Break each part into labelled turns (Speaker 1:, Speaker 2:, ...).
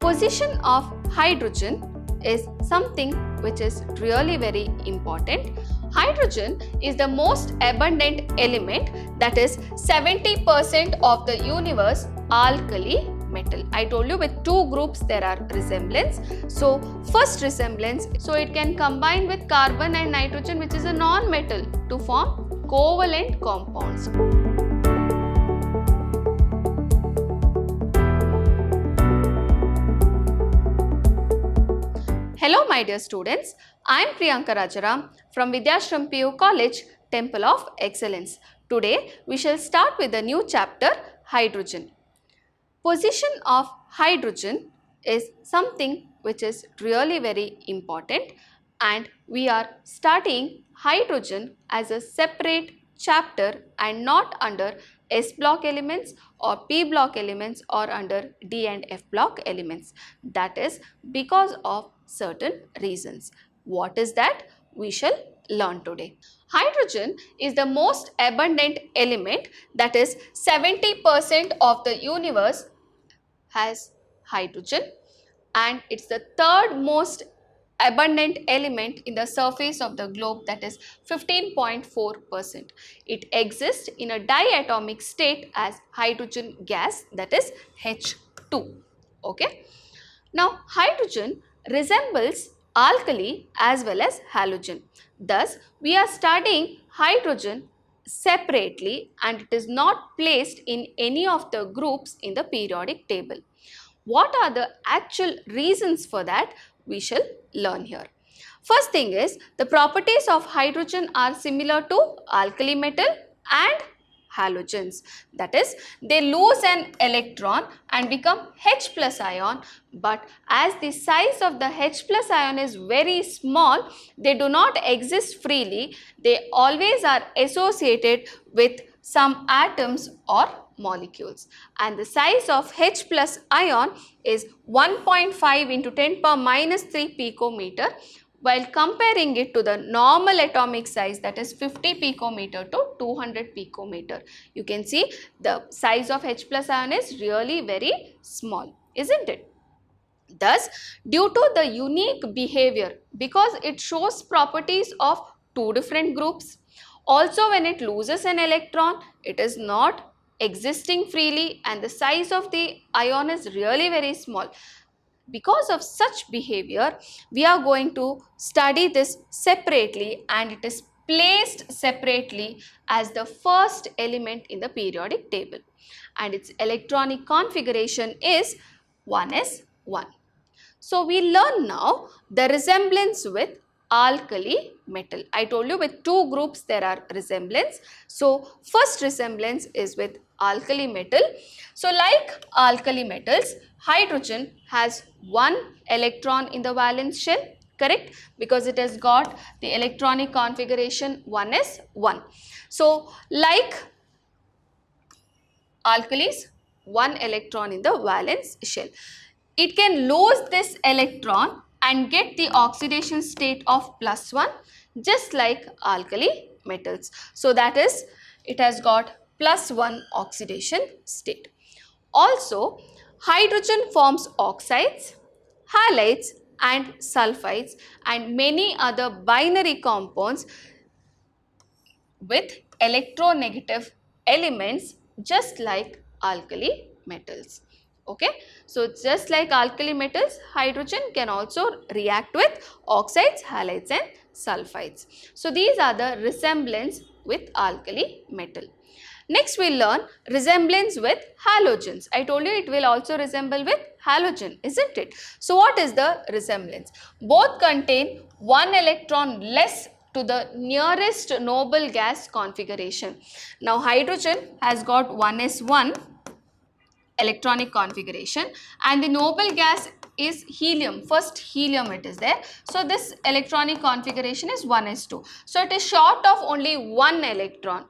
Speaker 1: Position of hydrogen is something which is really very important. Hydrogen is the most abundant element, that is 70% of the universe alkali metal. I told you with two groups there are resemblance. So first resemblance, so it can combine with carbon and nitrogen, which is a non-metal, to form covalent compounds. Hello my dear students, I am Priyanka Rajaram from Vidyashram PU College, Temple of Excellence. Today we shall start with a new chapter, hydrogen. Position of hydrogen is something which is really very important, and we are studying hydrogen as a separate chapter and not under S block elements or P block elements or under D and F block elements. That is because of certain reasons. What is that? We shall learn today. Hydrogen is the most abundant element, that is 70% of the universe has hydrogen, and it's the third most abundant element in the surface of the globe, that is 15.4%. It exists in a diatomic state as hydrogen gas, that is H2. Okay. Now hydrogen resembles alkali as well as halogen. Thus we are studying hydrogen separately and it is not placed in any of the groups in the periodic table. What are the actual reasons for that? We shall learn here. First thing is, the properties of hydrogen are similar to alkali metal and halogens. That is, they lose an electron and become H plus ion, but as the size of the H plus ion is very small, they do not exist freely. They always are associated with some atoms or molecules, and the size of H plus ion is 1.5 into 10 power minus 3 picometer, while comparing it to the normal atomic size, that is 50 picometer to 200 picometer. You can see the size of H plus ion is really very small, isn't it? Thus, due to the unique behavior, because it shows properties of two different groups, also when it loses an electron, it is not existing freely and the size of the ion is really very small. Because of such behavior, we are going to study this separately, and it is placed separately as the first element in the periodic table, and its electronic configuration is 1s1. So we learn now the resemblance with alkali metal. I told you with two groups there are resemblance. So first resemblance is with alkali metal. So like alkali metals, hydrogen has one electron in the valence shell, correct? Because it has got the electronic configuration 1s1. So like alkalis, one electron in the valence shell. It can lose this electron and get the oxidation state of +1, just like alkali metals. So that is, it has got +1 oxidation state. Also, hydrogen forms oxides, halides and sulfides and many other binary compounds with electronegative elements, just like alkali metals. Okay, so just like alkali metals, hydrogen can also react with oxides, halides and sulfides. So these are the resemblance with alkali metal. Next we will learn resemblance with halogens. I told you it will also resemble with halogen, isn't it? So what is the resemblance? Both contain one electron less to the nearest noble gas configuration. Now hydrogen has got 1s1 electronic configuration and the noble gas is helium. First helium it is there. So this electronic configuration is 1s2. So it is short of only one electron.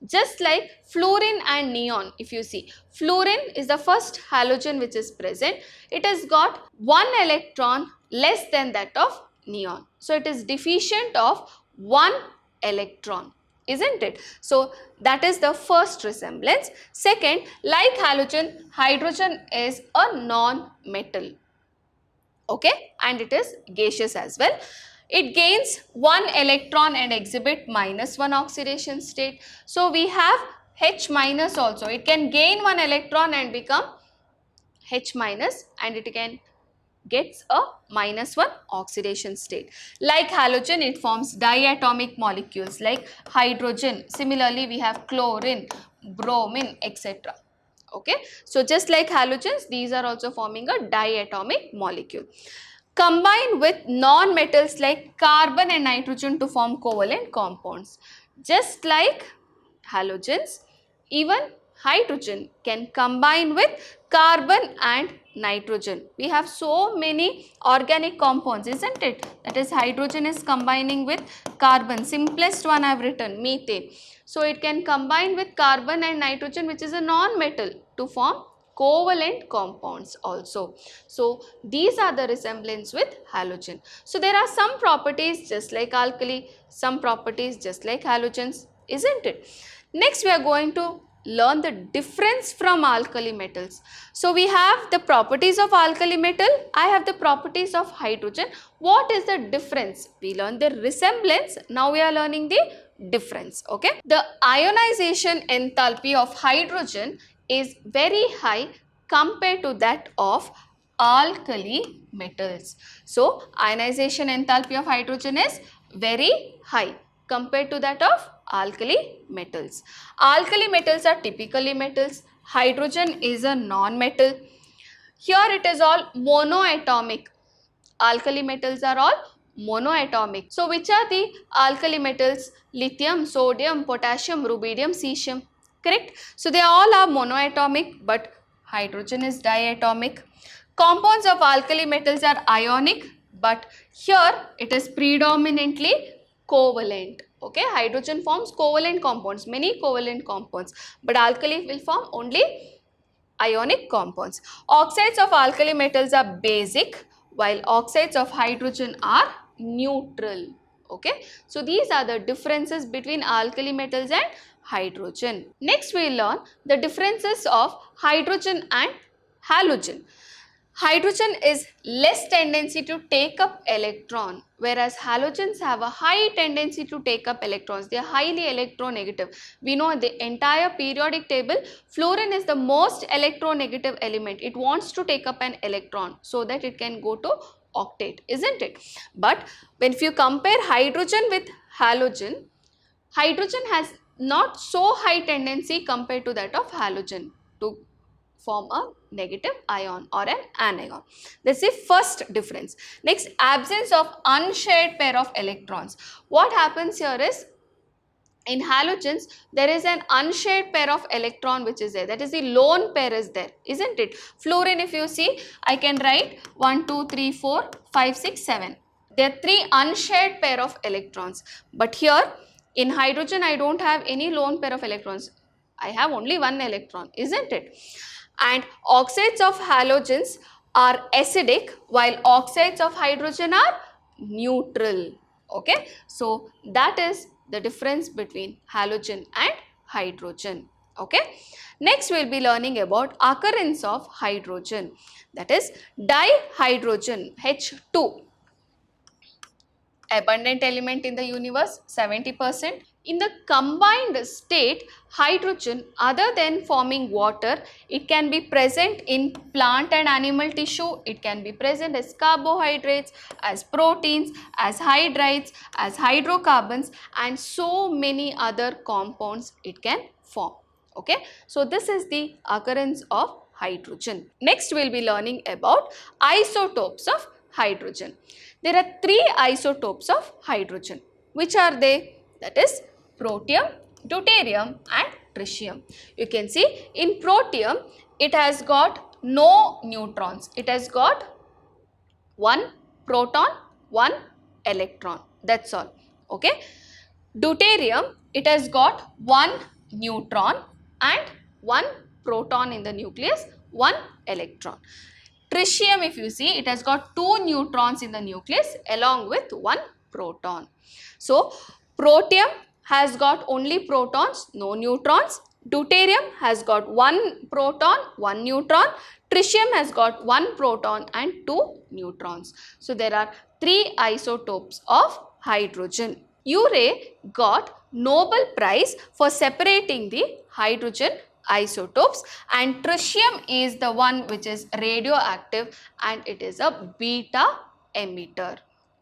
Speaker 1: Just like fluorine and neon, if you see, fluorine is the first halogen which is present. It has got one electron less than that of neon. So it is deficient of one electron, isn't it? So that is the first resemblance. Second, like halogen, hydrogen is a non-metal. okay, and it is gaseous as well. It gains one electron and exhibit -1 oxidation state. So we have H minus also. It can gain one electron and become H minus, and it can gets a -1 oxidation state. Like halogen, it forms diatomic molecules like hydrogen. Similarly, we have chlorine, bromine, etc. Okay, so just like halogens, these are also forming a diatomic molecule. Combine with non-metals like carbon and nitrogen to form covalent compounds. Just like halogens, even hydrogen can combine with carbon and nitrogen. We have so many organic compounds, isn't it? That is, hydrogen is combining with carbon. Simplest one I have written, methane. So it can combine with carbon and nitrogen, which is a non-metal, to form covalent compounds also. So these are the resemblance with halogen. So there are some properties just like alkali, some properties just like halogens, isn't it? Next we are going to learn the difference from alkali metals. So we have the properties of alkali metal, I have the properties of hydrogen. What is the difference? We learned the resemblance, now we are learning the difference. Okay, the ionization enthalpy of hydrogen is very high compared to that of alkali metals. So ionization enthalpy of hydrogen is very high compared to that of alkali metals. Alkali metals are typically metals. Hydrogen is a non-metal. Here it is all monoatomic. Alkali metals are all monoatomic. So which are the alkali metals? Lithium, sodium, potassium, rubidium, cesium. Correct? So they all are monoatomic, but hydrogen is diatomic. Compounds of alkali metals are ionic, but here it is predominantly covalent. Okay, hydrogen forms covalent compounds, many covalent compounds, but alkali will form only ionic compounds. Oxides of alkali metals are basic, while oxides of hydrogen are neutral. Okay, so these are the differences between alkali metals and hydrogen. Next we learn the differences of hydrogen and halogen. Hydrogen is less tendency to take up electron, whereas halogens have a high tendency to take up electrons. They are highly electronegative. We know the entire periodic table, fluorine is the most electronegative element. It wants to take up an electron so that it can go to octet, isn't it? But when if you compare hydrogen with halogen, hydrogen has not so high tendency compared to that of halogen to form a negative ion or an anion. That's the first difference. Next, absence of unshared pair of electrons. What happens here is, in halogens, there is an unshared pair of electron which is there. That is, the lone pair is there, isn't it? Fluorine, if you see, I can write 1, 2, 3, 4, 5, 6, 7. There are 3 unshared pair of electrons. But here, in hydrogen, I don't have any lone pair of electrons. I have only 1 electron, isn't it? And oxides of halogens are acidic, while oxides of hydrogen are neutral. Okay, so that is the difference between halogen and hydrogen. Okay, next we will be learning about occurrence of hydrogen, that is dihydrogen, H2. Abundant element in the universe, 70%. In the combined state, hydrogen, other than forming water, it can be present in plant and animal tissue. It can be present as carbohydrates, as proteins, as hydrides, as hydrocarbons, and so many other compounds it can form. Okay, so this is the occurrence of hydrogen. Next we will be learning about isotopes of hydrogen. There are 3 isotopes of hydrogen. Which are they? That is protium, deuterium and tritium. You can see in protium, it has got no neutrons. It has got 1 proton, 1 electron. That's all. Okay. Deuterium, it has got 1 neutron and 1 proton in the nucleus, 1 electron. Tritium, if you see, it has got 2 neutrons in the nucleus along with 1 proton. So, protium has got only protons, no neutrons. Deuterium has got 1 proton, 1 neutron. Tritium has got 1 proton and 2 neutrons. So there are 3 isotopes of hydrogen. Urey got Nobel Prize for separating the hydrogen isotopes, and tritium is the one which is radioactive and it is a beta emitter.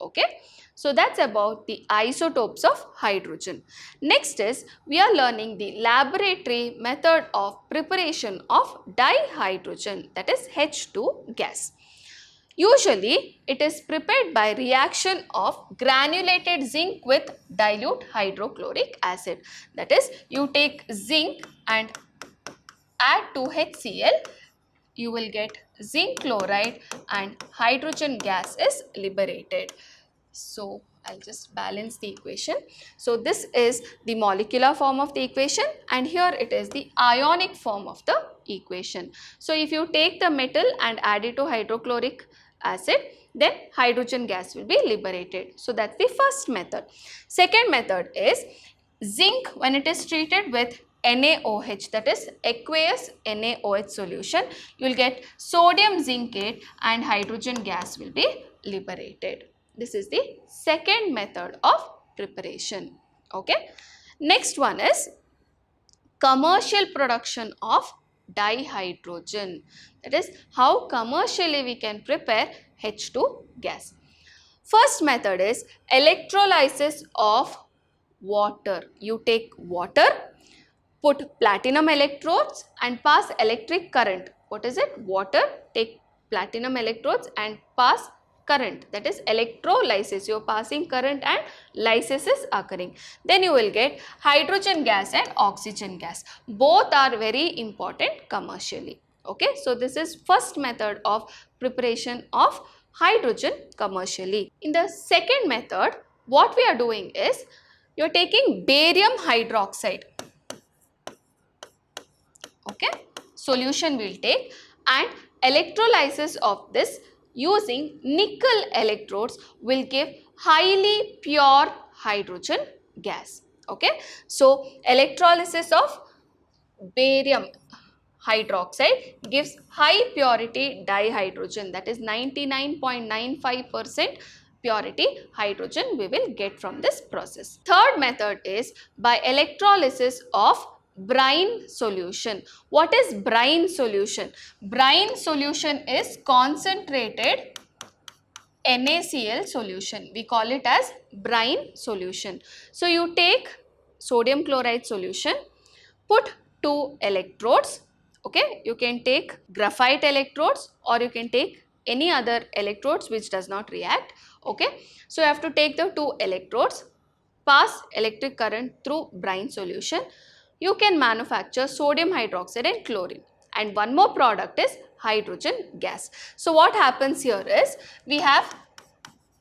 Speaker 1: Okay. So that's about the isotopes of hydrogen. Next is we are learning the laboratory method of preparation of dihydrogen, that is H2 gas. Usually it is prepared by reaction of granulated zinc with dilute hydrochloric acid. That is, you take zinc and add to HCl, you will get zinc chloride and hydrogen gas is liberated. So I'll just balance the equation. So this is the molecular form of the equation and here it is the ionic form of the equation. So if you take the metal and add it to hydrochloric acid, then hydrogen gas will be liberated. So that's the first method. Second method is zinc when it is treated with NaOH, that is aqueous NaOH solution, you will get sodium zincate and hydrogen gas will be liberated. This is the second method of preparation. Okay. Next one is commercial production of dihydrogen. That is how commercially we can prepare H2 gas. First method is electrolysis of water. You take water, put platinum electrodes and pass electric current. What is it? Water, take platinum electrodes and pass current, that is electrolysis. You are passing current and lysis is occurring. Then you will get hydrogen gas and oxygen gas. Both are very important commercially. Okay, so this is first method of preparation of hydrogen commercially. In the second method, what we are doing is you are taking barium hydroxide. Okay, solution we will take and electrolysis of this using nickel electrodes will give highly pure hydrogen gas. Okay, so electrolysis of barium hydroxide gives high purity dihydrogen, that is 99.95% purity hydrogen we will get from this process. Third method is by electrolysis of brine solution. What is brine solution? Brine solution is concentrated NaCl solution. We call it as brine solution. So you take sodium chloride solution, put 2 electrodes. Okay, you can take graphite electrodes or you can take any other electrodes which does not react. Okay, so you have to take the 2 electrodes, pass electric current through brine solution. You can manufacture sodium hydroxide and chlorine, and one more product is hydrogen gas. So what happens here is we have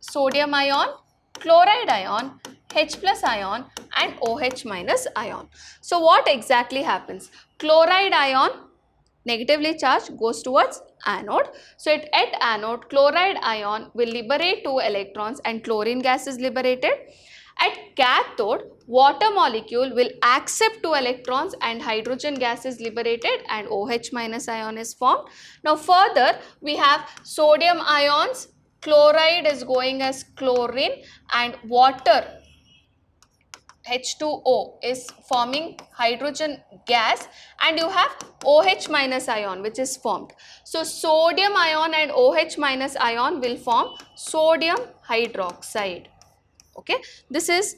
Speaker 1: sodium ion, chloride ion, H plus ion and OH minus ion. So what exactly happens? Chloride ion negatively charged goes towards anode. So at anode, chloride ion will liberate 2 electrons and chlorine gas is liberated. At cathode, water molecule will accept 2 electrons and hydrogen gas is liberated and OH minus ion is formed. Now further we have sodium ions, chloride is going as chlorine and water H2O is forming hydrogen gas and you have OH minus ion which is formed. So sodium ion and OH minus ion will form sodium hydroxide. Okay, this is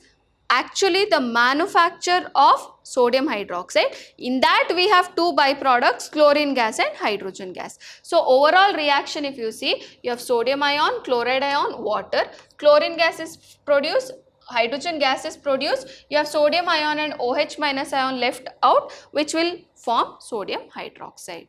Speaker 1: actually the manufacture of sodium hydroxide. In that we have 2 byproducts, chlorine gas and hydrogen gas. So overall reaction, if you see, you have sodium ion, chloride ion, water, chlorine gas is produced, hydrogen gas is produced, you have sodium ion and OH minus ion left out which will form sodium hydroxide.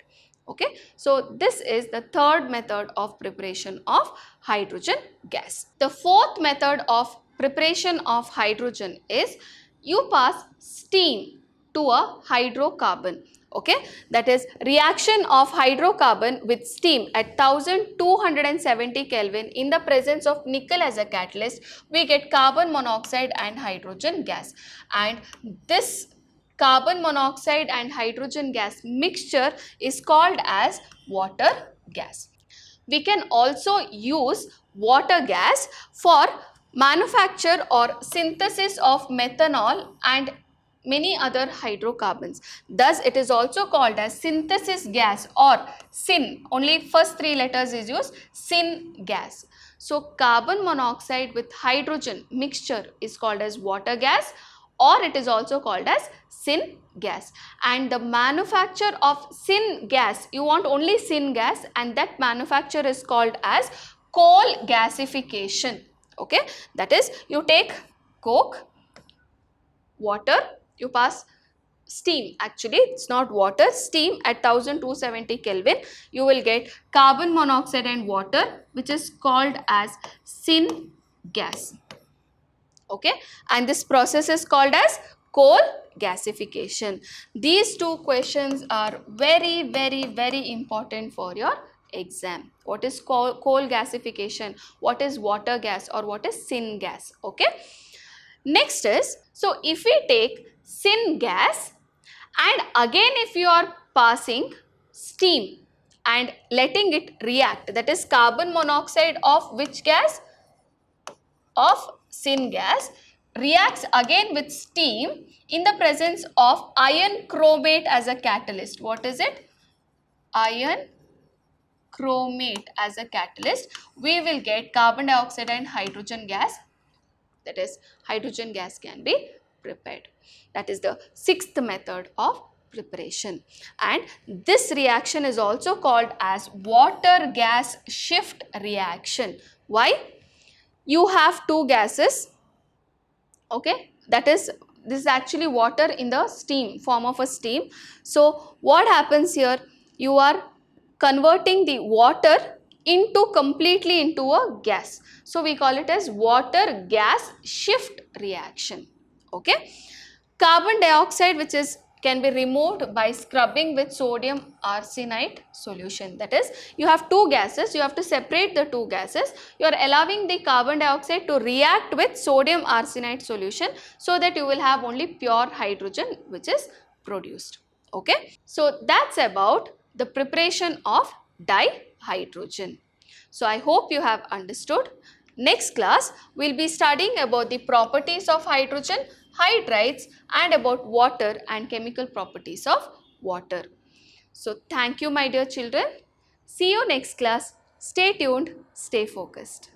Speaker 1: Okay, so this is the third method of preparation of hydrogen gas. The fourth method of preparation of hydrogen is you pass steam to a hydrocarbon. Okay, that is reaction of hydrocarbon with steam at 1270 Kelvin in the presence of nickel as a catalyst, we get carbon monoxide and hydrogen gas, and this carbon monoxide and hydrogen gas mixture is called as water gas. We can also use water gas for manufacture or synthesis of methanol and many other hydrocarbons. Thus, it is also called as synthesis gas or syn. Only first three letters is used, syn gas. So, carbon monoxide with hydrogen mixture is called as water gas, or it is also called as syn gas. And the manufacture of syn gas, you want only syn gas, and that manufacture is called as coal gasification. Okay, that is, you take coke, water, you pass steam, actually it's not water, steam at 1270 Kelvin, you will get carbon monoxide and water, which is called as syn gas. Okay, and this process is called as coal gasification. These two questions are very important for your exam. What is coal gasification, what is water gas, or what is syn gas? Okay, next is, so if we take syn gas and again if you are passing steam and letting it react, that is carbon monoxide of which gas? Of syn gas reacts again with steam in the presence of iron chromate as a catalyst. What is it? Iron chromate as a catalyst. We will get carbon dioxide and hydrogen gas, that is hydrogen gas can be prepared. That is the sixth method of preparation, and this reaction is also called as water gas shift reaction. Why? You have two gases, okay, that is, this is actually water in the steam, form of a steam. So what happens here, you are converting the water completely into a gas. So we call it as water gas shift reaction. Okay, carbon dioxide, which is can be removed by scrubbing with sodium arsenite solution. That is, you have two gases, you have to separate the two gases, you are allowing the carbon dioxide to react with sodium arsenite solution, so that you will have only pure hydrogen which is produced. Okay, so that's about the preparation of dihydrogen. So I hope you have understood. Next class we will be studying about the properties of hydrogen, hydrides, and about water and chemical properties of water. So thank you my dear children. See you next class. Stay tuned, stay focused.